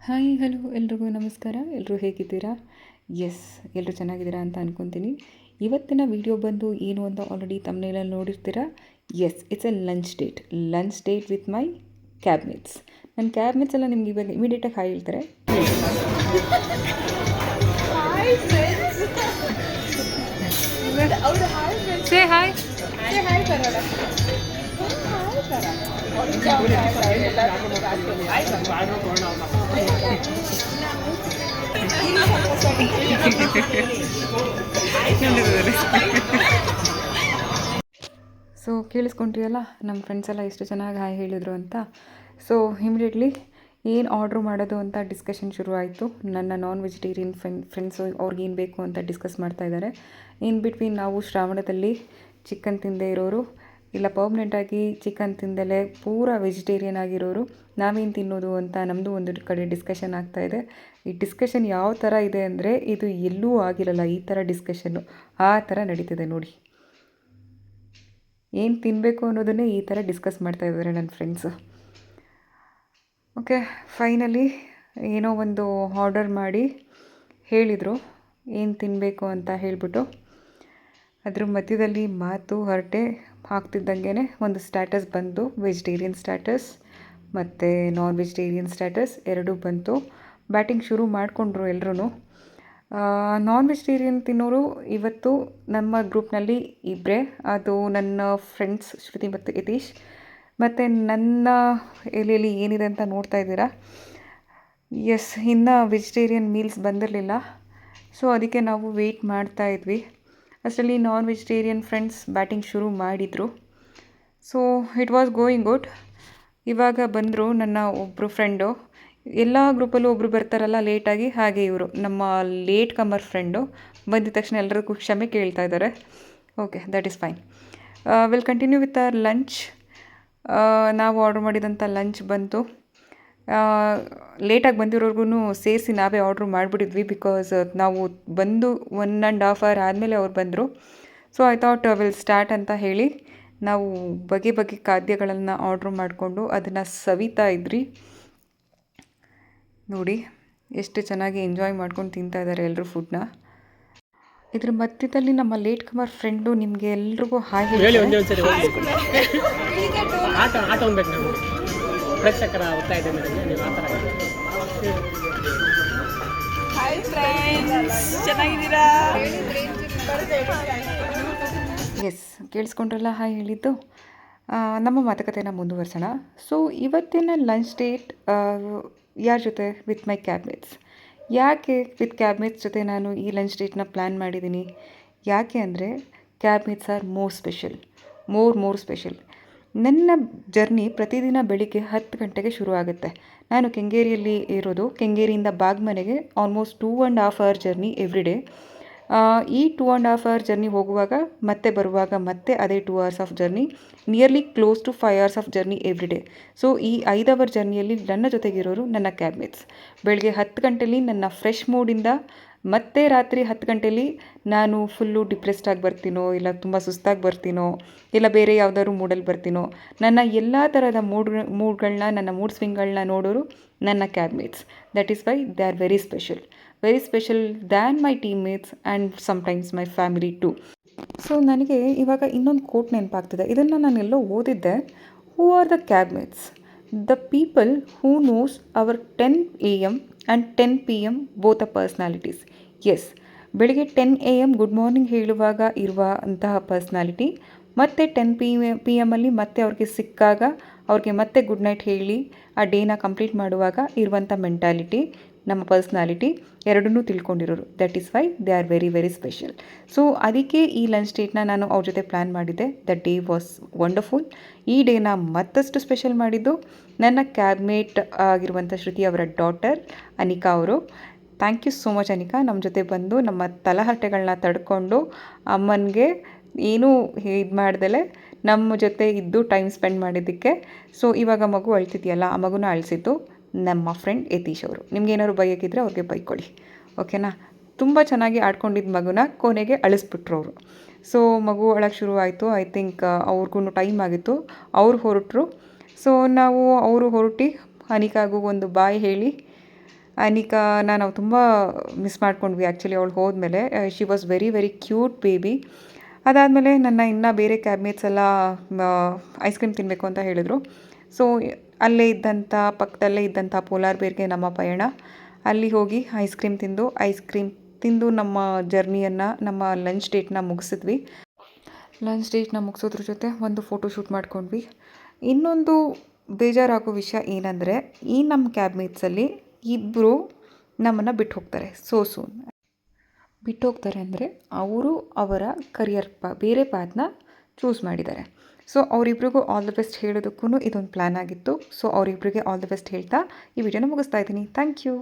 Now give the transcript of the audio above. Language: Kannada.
ಹಾಯ್ ಹಲೋ ಎಲ್ರಿಗೂ ನಮಸ್ಕಾರ. ಎಲ್ಲರೂ ಹೇಗಿದ್ದೀರಾ? ಎಸ್, ಎಲ್ಲರೂ ಚೆನ್ನಾಗಿದ್ದೀರಾ ಅಂತ ಅಂದ್ಕೊತೀನಿ. ಇವತ್ತಿನ ವಿಡಿಯೋ ಬಂದು ಏನು ಅಂತ ಆಲ್ರೆಡಿ ತಮ್ಮನೇಲಲ್ಲಿ ನೋಡಿರ್ತೀರಾ. Yes, it's a lunch date with my cabmates. ನನ್ನ ಕ್ಯಾಬ್ಮೇಟ್ಸ್ ಎಲ್ಲ ನಿಮ್ಗೆ ಇವಾಗ ಇಮಿಡಿಯೇಟಾಗಿ ಹಾಯ್ ಹೇಳ್ತಾರೆ. Say hi. ಸೊ ಕೇಳಿಸ್ಕೊಂಡ್ರಿ ಅಲ್ಲ, ನಮ್ಮ ಫ್ರೆಂಡ್ಸ್ ಎಲ್ಲ ಎಷ್ಟು ಚೆನ್ನಾಗಿ ಹಾಯ್ ಹೇಳಿದರು ಅಂತ. ಸೊ ಇಮಿಡಿಯೇಟ್ಲಿ ಏನು ಆರ್ಡ್ರ್ ಮಾಡೋದು ಅಂತ ಡಿಸ್ಕಷನ್ ಶುರು ಆಯಿತು. ನನ್ನ ನಾನ್ ವೆಜಿಟೇರಿಯನ್ ಫ್ರೆಂಡ್ಸು ಅವ್ರಿಗೇನು ಬೇಕು ಅಂತ ಡಿಸ್ಕಸ್ ಮಾಡ್ತಾಯಿದ್ದಾರೆ. ಇನ್ ಬಿಟ್ವೀನ್ ನಾವು ಶ್ರಾವಣದಲ್ಲಿ ಚಿಕನ್ ತಿಂದೇ ಇರೋರು, ಇಲ್ಲ ಪರ್ಮನೆಂಟಾಗಿ ಚಿಕನ್ ತಿಂದಲೇ ಪೂರಾ ವೆಜಿಟೇರಿಯನ್ ಆಗಿರೋರು, ನಾವೇನು ತಿನ್ನೋದು ಅಂತ ನಮ್ಮದು ಒಂದು ಕಡೆ ಡಿಸ್ಕಷನ್ ಆಗ್ತಾಯಿದೆ. ಈ ಡಿಸ್ಕಷನ್ ಯಾವ ಥರ ಇದೆ ಅಂದರೆ, ಇದು ಎಲ್ಲೂ ಆಗಿರಲ್ಲ ಈ ಥರ ಡಿಸ್ಕಷನ್ನು. ಆ ಥರ ನಡೀತಿದೆ ನೋಡಿ. ಏನು ತಿನ್ನಬೇಕು ಅನ್ನೋದನ್ನೇ ಈ ಥರ ಡಿಸ್ಕಸ್ ಮಾಡ್ತಾಯಿದ್ದಾರೆ ನನ್ನ ಫ್ರೆಂಡ್ಸು. ಓಕೆ, ಫೈನಲಿ ಏನೋ ಒಂದು ಆರ್ಡರ್ ಮಾಡಿ ಹೇಳಿದರು ಏನು ತಿನ್ನಬೇಕು ಅಂತ ಹೇಳಿಬಿಟ್ಟು. ಅದ್ರ ಮಧ್ಯದಲ್ಲಿ ಮಾತು ಹರಟೆ ಆಗ್ತಿದ್ದಂಗೆ ಒಂದು ಸ್ಟ್ಯಾಟಸ್ ಬಂತು, ವೆಜಿಟೇರಿಯನ್ ಸ್ಟ್ಯಾಟಸ್ ಮತ್ತು ನಾನ್ ವೆಜಿಟೇರಿಯನ್ ಸ್ಟ್ಯಾಟಸ್ ಎರಡೂ ಬಂತು. ಬ್ಯಾಟಿಂಗ್ ಶುರು ಮಾಡಿಕೊಂಡ್ರು ಎಲ್ಲರೂ. ನಾನ್ ವೆಜಿಟೇರಿಯನ್ ತಿನ್ನೋರು ಇವತ್ತು ನಮ್ಮ ಗ್ರೂಪ್ನಲ್ಲಿ ಇಬ್ಬರೇ, ಅದು ನನ್ನ ಫ್ರೆಂಡ್ಸ್ ಶ್ರುತಿ ಮತ್ತು ಯತೀಶ್. ಮತ್ತು ನನ್ನ ಎಲೆಯಲ್ಲಿ ಏನಿದೆ ಅಂತ ನೋಡ್ತಾ ಇದ್ದೀರಾ. ಎಸ್, ಇನ್ನು ವೆಜಿಟೇರಿಯನ್ ಮೀಲ್ಸ್ ಬಂದಿರಲಿಲ್ಲ. ಸೊ ಅದಕ್ಕೆ ನಾವು ವೆಯ್ಟ್ ಮಾಡ್ತಾ ಇದ್ವಿ. ಅಷ್ಟರಲ್ಲಿ ನಾನ್ ವೆಜಿಟೇರಿಯನ್ ಫ್ರೆಂಡ್ಸ್ ಬ್ಯಾಟಿಂಗ್ ಶುರು ಮಾಡಿದರು. So it was going good. ಇವಾಗ ಬಂದರು ನನ್ನ ಒಬ್ಬರು ಫ್ರೆಂಡು. ಎಲ್ಲ ಗ್ರೂಪಲ್ಲೂ ಒಬ್ಬರು ಬರ್ತಾರಲ್ಲ ಲೇಟಾಗಿ, ಹಾಗೆ ಇವರು ನಮ್ಮ ಲೇಟ್ ಕಮರ್ ಫ್ರೆಂಡು ಬಂದಿದ ತಕ್ಷಣ ಎಲ್ಲರಿಗೂ ಕ್ಷಮೆ ಕೇಳ್ತಾ ಇದ್ದಾರೆ. Okay, that is fine. Will continue with our lunch. ನಾವು ಆರ್ಡ್ರ್ ಮಾಡಿದಂಥ ಲಂಚ್ ಬಂತು. ಲೇಟಾಗಿ ಬಂದಿರೋರ್ಗು ಸೇರಿಸಿ ನಾವೇ ಆರ್ಡ್ರ್ ಮಾಡಿಬಿಟ್ಟಿದ್ವಿ, ಬಿಕಾಸ್ ನಾವು ಬಂದು 1.5 hour ಆದಮೇಲೆ ಅವ್ರು ಬಂದರು. So I thought will start ಅಂತ ಹೇಳಿ ನಾವು ಬಗೆ ಬಗೆ ಖಾದ್ಯಗಳನ್ನು ಆರ್ಡ್ರ್ ಮಾಡಿಕೊಂಡು ಅದನ್ನು ಸವಿತಾ ಇದ್ರಿ. ನೋಡಿ ಎಷ್ಟು ಚೆನ್ನಾಗಿ ಎಂಜಾಯ್ ಮಾಡ್ಕೊಂಡು ತಿಂತಾ ಇದ್ದಾರೆ ಎಲ್ಲರೂ ಫುಡ್ನ. ಇದ್ರ ಮಧ್ಯದಲ್ಲಿ ನಮ್ಮ ಲೇಟ್ ಕಮರ್ ಫ್ರೆಂಡು ನಿಮಗೆ ಎಲ್ರಿಗೂ ಹಾಯ್ ಹೇಳಿ. ಎಸ್, ಕೇಳಿಸ್ಕೊಂಡ್ರಲ್ಲ ಹಾಯ್ ಹೇಳಿದ್ದು. ನಮ್ಮ ಮಾತುಕತೆನ ಮುಂದುವರ್ಸೋಣ. ಸೊ ಇವತ್ತಿನ ಲಂಚ್ ಡೇಟ್ ಯಾರ ಜೊತೆ? With my cabmates. ಯಾಕೆ ವಿತ್ ಕ್ಯಾಬ್ಮೇಟ್ಸ್ ಜೊತೆ ನಾನು ಈ ಲಂಚ್ ಡೇಟ್ನ ಪ್ಲ್ಯಾನ್ ಮಾಡಿದ್ದೀನಿ? ಯಾಕೆ ಅಂದರೆ ಕ್ಯಾಬ್ಮೇಟ್ಸ್ ಆರ್ ಮೋರ್ ಸ್ಪೆಷಲ್. ನನ್ನ ಜರ್ನಿ ಪ್ರತಿದಿನ ಬೆಳಿಗ್ಗೆ 10 ಗಂಟೆಗೆ ಶುರು ಆಗುತ್ತೆ. ನಾನು ಕೆಂಗೇರಿಯಲ್ಲಿ ಇರೋದು. ಕೆಂಗೇರಿಯಿಂದ ಬಾಗ್ಮನೆಗೆ almost 2.5 hour journey every day. ಈ 2.5 hour ಜರ್ನಿ ಹೋಗುವಾಗ ಮತ್ತೆ ಬರುವಾಗ ಮತ್ತೆ ಅದೇ 2 hours of journey, nearly close to 5 hours of journey every day. So ಈ 5 hour ಜರ್ನಿಯಲ್ಲಿ ನನ್ನ ಜೊತೆಗಿರೋರು ನನ್ನ ಕ್ಯಾಬ್ಮೇಟ್ಸ್. ಬೆಳಗ್ಗೆ 10 ಗಂಟೆಲಿ ನನ್ನ ಫ್ರೆಶ್ ಮೂಡಿಂದ ಮತ್ತೆ ರಾತ್ರಿ 10 ಗಂಟೆಲಿ ನಾನು ಫುಲ್ಲು ಡಿಪ್ರೆಸ್ಡ್ ಆಗಿ ಬರ್ತೀನೋ, ಇಲ್ಲ ತುಂಬ ಸುಸ್ತಾಗಿ ಬರ್ತೀನೋ, ಇಲ್ಲ ಬೇರೆ ಯಾವುದಾದ್ರು ಮೂಡಲ್ಲಿ ಬರ್ತೀನೋ, ನನ್ನ ಎಲ್ಲ ಥರದ ಮೂಡ್ಗಳನ್ನ, ನನ್ನ ಮೂಡ್ ಸ್ವಿಂಗ್ಗಳನ್ನ ನೋಡೋರು ನನ್ನ cabmates. That is why they are very special than my teammates and sometimes my family too. So ನನಗೆ ಇವಾಗ ಇನ್ನೊಂದು ಕೋಟ್ ನೆನಪಾಗ್ತಿದೆ. ಇದನ್ನು ನಾನೆಲ್ಲೋ ಓದಿದ್ದೆ. Who are the cabmates? The people who knows our 10 AM and 10 PM both a personalities. Yes, ಬೆಳಿಗ್ಗೆ 10 AM ಗುಡ್ ಮಾರ್ನಿಂಗ್ ಹೇಳುವಾಗ ಇರುವ ಅಂತಹ ಪರ್ಸ್ನಾಲಿಟಿ, ಮತ್ತು 10 PM ಅಲ್ಲಿ ಮತ್ತೆ ಅವ್ರಿಗೆ ಸಿಕ್ಕಾಗ ಅವ್ರಿಗೆ ಮತ್ತೆ ಗುಡ್ ನೈಟ್ ಹೇಳಿ ಆ ಡೇನ ಕಂಪ್ಲೀಟ್ ಮಾಡುವಾಗ ಇರುವಂಥ ಮೆಂಟಾಲಿಟಿ, ನಮ್ಮ ಪರ್ಸ್ನಾಲಿಟಿ ಎರಡನ್ನೂ ತಿಳ್ಕೊಂಡಿರೋರು. That is why they are very special. So ಅದಕ್ಕೆ ಈ ಲಂಚ್ ಡೇಟ್ನ ನಾನು ಅವ್ರ ಜೊತೆ ಪ್ಲ್ಯಾನ್ ಮಾಡಿದ್ದೆ. The day was wonderful. ಈ ಡೇನ ಮತ್ತಷ್ಟು ಸ್ಪೆಷಲ್ ಮಾಡಿದ್ದು ನನ್ನ ಕ್ಯಾಬ್ಮೇಟ್ ಆಗಿರುವಂಥ ಶ್ರುತಿ ಅವರ ಡಾಟರ್ ಅನಿಕಾ ಅವರು. Thank you so much Anika, ನಮ್ಮ ಜೊತೆ ಬಂದು ನಮ್ಮ ತಲಹರಟೆಗಳನ್ನ ತಡ್ಕೊಂಡು ಅಮ್ಮನಿಗೆ ಏನೂ ಇದು ಮಾಡ್ದಲೆ ನಮ್ಮ ಜೊತೆ ಇದ್ದು ಟೈಮ್ ಸ್ಪೆಂಡ್ ಮಾಡಿದ್ದಕ್ಕೆ. ಸೊ ಇವಾಗ ಮಗು ಅಳ್ತಿದೆಯಲ್ಲ, ಆ ಮಗುನ ಅಳಿಸಿದ್ದು ನಮ್ಮ ಫ್ರೆಂಡ್ ಯತೀಶ್ ಅವರು. ನಿಮ್ಗೇನಾದ್ರು ಬೈಯೋಕ್ಕಿದ್ರೆ ಅವ್ರಿಗೆ ಬೈಕೊಳ್ಳಿ, ಓಕೆನಾ? ತುಂಬ ಚೆನ್ನಾಗಿ ಆಡ್ಕೊಂಡಿದ್ದ ಮಗುನ ಕೊನೆಗೆ ಅಳಿಸ್ಬಿಟ್ರು ಅವರು. ಸೊ ಮಗು ಅಳಕ್ಕೆ ಶುರು ಆಯಿತು. ಐ ಥಿಂಕ್ ಅವ್ರಿಗೂ ಟೈಮ್ ಆಗಿತ್ತು, ಅವ್ರು ಹೊರಟರು. ಸೊ ನಾವು ಅವರು ಹೊರಟು ಅನಿಕಾಗೂ ಒಂದು ಬಾಯ್ ಹೇಳಿ ಅನಿಕಾನ ನಾವು ತುಂಬ ಮಿಸ್ ಮಾಡ್ಕೊಂಡ್ವಿ ಆ್ಯಕ್ಚುಲಿ ಅವಳು ಹೋದ್ಮೇಲೆ. She was very very cute baby. ಅದಾದಮೇಲೆ ನನ್ನ ಇನ್ನೂ ಬೇರೆ ಕ್ಯಾಬ್ಮೇಟ್ಸ್ ಎಲ್ಲ ಐಸ್ ಕ್ರೀಮ್ ತಿನ್ನಬೇಕು ಅಂತ ಹೇಳಿದರು. ಸೊ ಅಲ್ಲೇ ಇದ್ದಂಥ ಪಕ್ಕದಲ್ಲೇ ಇದ್ದಂಥ ಪೋಲಾರ್ ಬೇರ್ಗೆ ನಮ್ಮ ಪಯಣ. ಅಲ್ಲಿ ಹೋಗಿ ಐಸ್ ಕ್ರೀಮ್ ತಿಂದು ನಮ್ಮ ಜರ್ನಿಯನ್ನು, ನಮ್ಮ ಲಂಚ್ ಡೇಟ್ನ ಮುಗಿಸಿದ್ವಿ. ಲಂಚ್ ಡೇಟ್ನ ಮುಗಿಸೋದ್ರ ಜೊತೆ ಒಂದು ಫೋಟೋ ಶೂಟ್ ಮಾಡ್ಕೊಂಡ್ವಿ. ಇನ್ನೊಂದು ಬೇಜಾರಾಗೋ ವಿಷಯ ಏನಂದರೆ, ಈ ನಮ್ಮ ಕ್ಯಾಬ್ಮೇಟ್ಸಲ್ಲಿ ಇಬ್ಬರು ನಮ್ಮನ್ನು ಬಿಟ್ಟು ಹೋಗ್ತಾರೆ ಸೂನ್. ಬಿಟ್ಟು ಹೋಗ್ತಾರೆ ಅಂದರೆ ಅವರು ಅವರ ಕರಿಯರ್ ಬೇರೆ ಪಾತ್ನ ಚೂಸ್ ಮಾಡಿದ್ದಾರೆ. ಸೊ ಅವರಿಬ್ರಿಗೂ ಆಲ್ ದಿ ಬೆಸ್ಟ್ ಹೇಳೋದಕ್ಕೂ ಇದೊಂದು ಪ್ಲ್ಯಾನ್ ಆಗಿತ್ತು. ಸೊ ಅವರಿಬ್ಬರಿಗೆ ಆಲ್ ದಿ ಬೆಸ್ಟ್ ಹೇಳ್ತಾ ಈ ವಿಡಿಯೋನ ಮುಗಿಸ್ತಾ ಇದ್ದೀನಿ. Thank you.